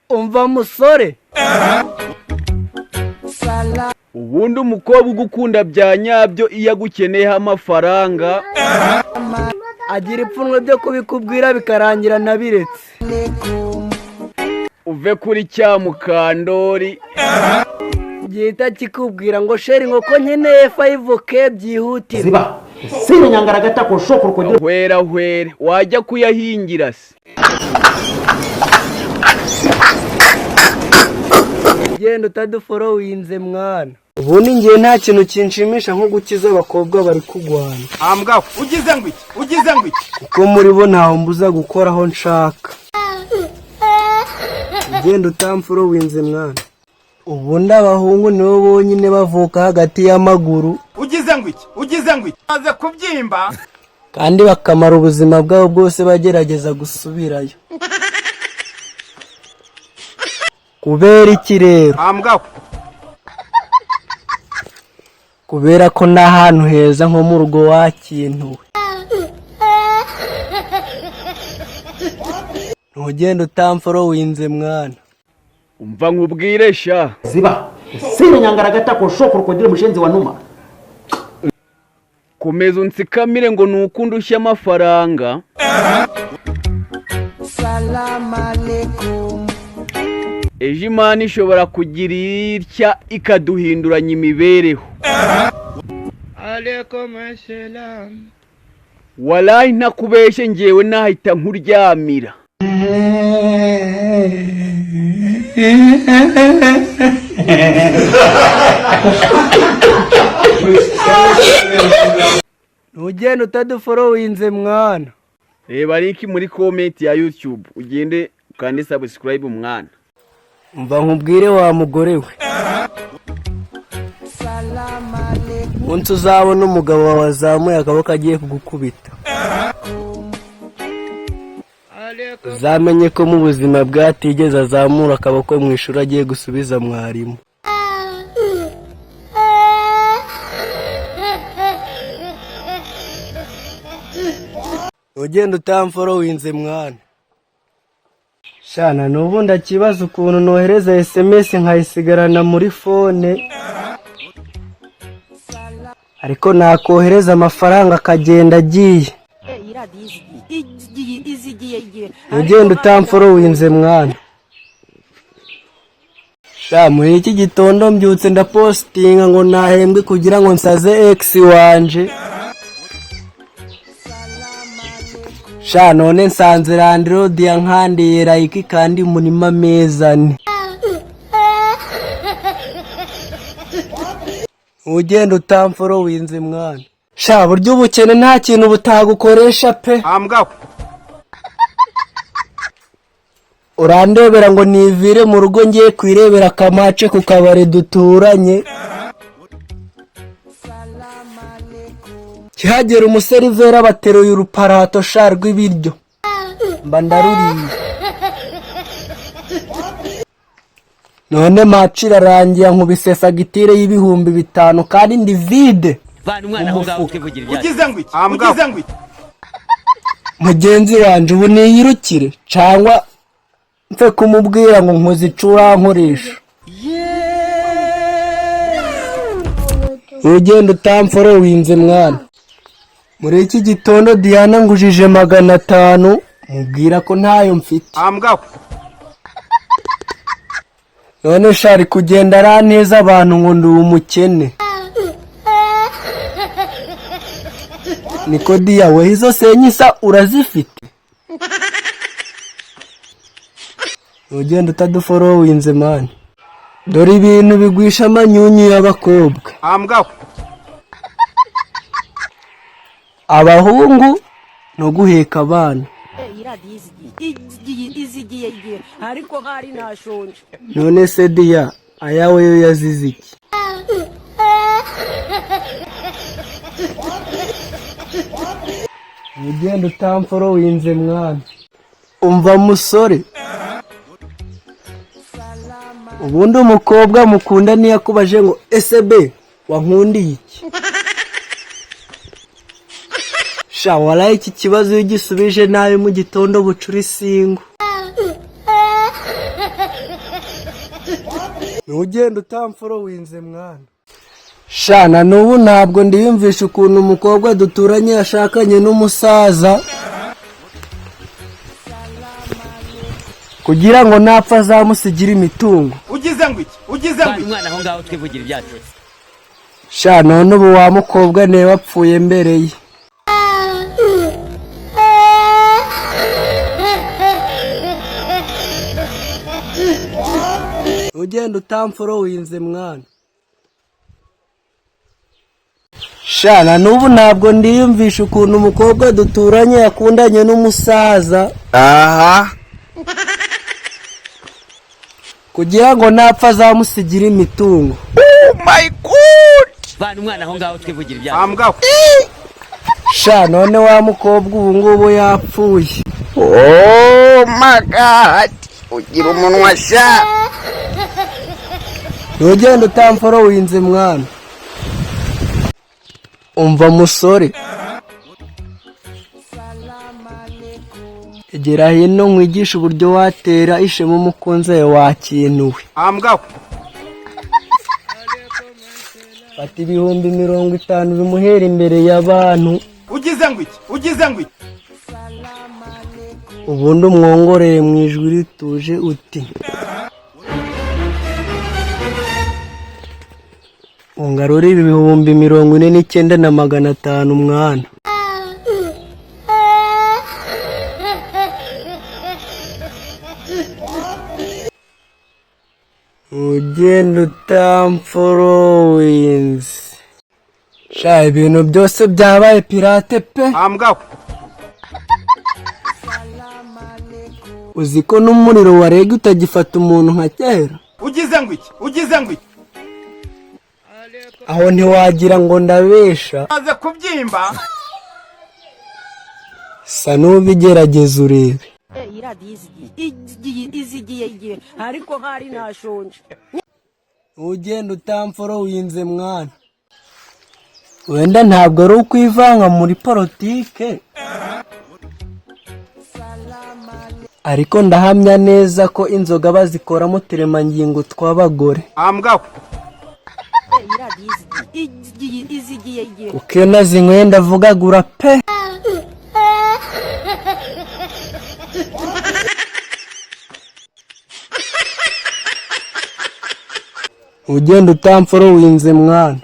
umva musore, ubundi umukobwa ugukunda bya nyabyo iyo agukeneyeho amafaranga agira ipfunwe byo kubikubwira bikarangira nabiretse. uve kuri cya mukandori gihita kikubwira ngo sheri nkoko nkeneye 5k byihutira. Ziba sino nyangaragata ko shokuru kugira hwera wajya kuyahingira se. Genda utaduforowinze mwana. Ubundi ngiye nta kintu kinshimisha nko gukiza abakobwa bari kugwana. Ambwa ugize ngwiki kuko muri bo ntaho mbuza gukora aho nshaka. Genda utamforowinze mwana. Ubundi abahungu nibo bonyine bavuka hagati y'amaguru. Ugize ngwiki maze kubyimba kandi bakamara ubuzima bwabo bwose bagerageza gusubirayo. Kubera iki rero? Ambwa kubera ko nta hantu heza nko mu rugo wakintuwe. Ntugende utamforowinze mwana. umva nkubwire sha. ziba sino nyangaragata ko shokuru kugira mushenzi wa numa. komeza unsikamire ngo nukundi ushya amafaranga. Salam aleikum. ejo Imana ishobora kugira itya ikaduhinduranya imibereho. Alaikum assalam. Wallahi ntakubeshe ngewe nahita nkuryamira. Ntugende utaduforowinze mwana. reba link muri comment ya YouTube ugende ukande subscribe mwana. Umva nkubwire wa mugore we. Unsi uzabona umugabo wawe azamuye akaboko agiye kugukubita. Uzamenye ko mu buzima bwatigeze azamura akaboko mu ishuri agiye gusubiza mwarimu. Ugenda utamforowinze mwana. Shana nubu ndakibaza ukuntu nohereza SMS nkayisigarana muri phone. Ariko nakohereza amafaranga akagenda agiye. Ugenda utamforowinze mwana. Sha muri iki gitondo mbyutse ndapostinga ngo nahembwe kugira ngo nsaze ex wanje. Sha none nsanze landlord yankandiye like kandi munima mezane. Ugenda utamforowinze mwana. Sha buryo ubukene nta kintu butagukoresha pe. Ambwa urandebera ngo nivire mu rugo ngiye kwirebera kamace ku kabare duturanye. Kihagera umuserivera bateruye uruparato sha rw'ibiryo. Mba ndaruriye. None macira rangiye nkubise fagitire y'ibihumbi 5 kandi ndi vide. Bana umwana aho ngaho ukivugira ibyacu. ugize ngwiki Mugenzi wanje ubu niyirukire cyangwa mfe kumubwira ngo nkuzicura nkoresha. Ugenda utamforowinze mwana. Muri iki gitondo Diana ngujije 500 mubwira ko ntayo mfite. Ambwa None shari kugenda araneza abantu ngo ndi umukene. Niko Dia we izo senyisa urazifite. Ugenda utaduforowinze mwana. Dore ibintu bigwisha amanyunyu y'abakobwa. Ambwa Abahungu no guheka abana. izigiye ariko hari nashonje. None se Dia ayawe yo yazize iki? Ugenda utamforowinze mwana. Umva musore. Ubundi umukobwa mukunda niyakubaje ngo ese be wankundiye iki? Sha wala iki kibazo ugisubije nawe mu gitondo bucuri singo. ntugende utamforowinze mwana. Shana n'ubu ntabwo ndiyumvisha ukuntu umukobwa duturanye yashakanye n'umusaza kugira ngo napfa azamusigira imitungo. ugize ngo iki ugize ngo iki umwana aho ngaho twivugira ibyacu. Sha none ubu wa mukobwa niwe wapfuye mbere ye. Ugenda utamforowinze mwana. Shana n'ubu ntabwo ndiyumvisha ukuntu umukobwa duturanye yakundanye n'umusaza kugira ngo napfa azamusigira imitungo. Bana umwana aho ngaho twivugira ibyacu. ambwaho Sha none wa mukobwa ubu ngubu yapfuye. Oh my god, ugira umunwa sha. Ntugende utamforowinze mwana. Umva musore, egera hino nkwigisha uburyo watera ishema umukunzi wawe wakinuwe. ambwaho Fata 50,000 bimuhera imbere y'abantu, ugize ngo iki ugize ngo iki ubundi umwongoreye mu ijwi rituje uti ungarure 49,500 mwana. Ugenda utamforowinze. Sha ibintu byose byabaye pirate pe. ambwaho Uzi ko n'umuriro warega utagifata umuntu nka kera. ugize ngo iki ugize ngo iki Aho ntiwagira ngo ndabesha. maze kubyimba Sa n'ubigerageza urebe. iradiyo izigiye igihe ariko hari ntashonje. Ugenda utamforowinze mwana. Wenda ntabwo ari ukwivanga muri politike, ariko ndahamya neza ko inzoga bazikoramo turemangingo tw'abagore. ambwaho iradiyo izigiye igihe. Kuko iyo nazinyweye ndavugagura pe. Ugenda utamforowinze mwana.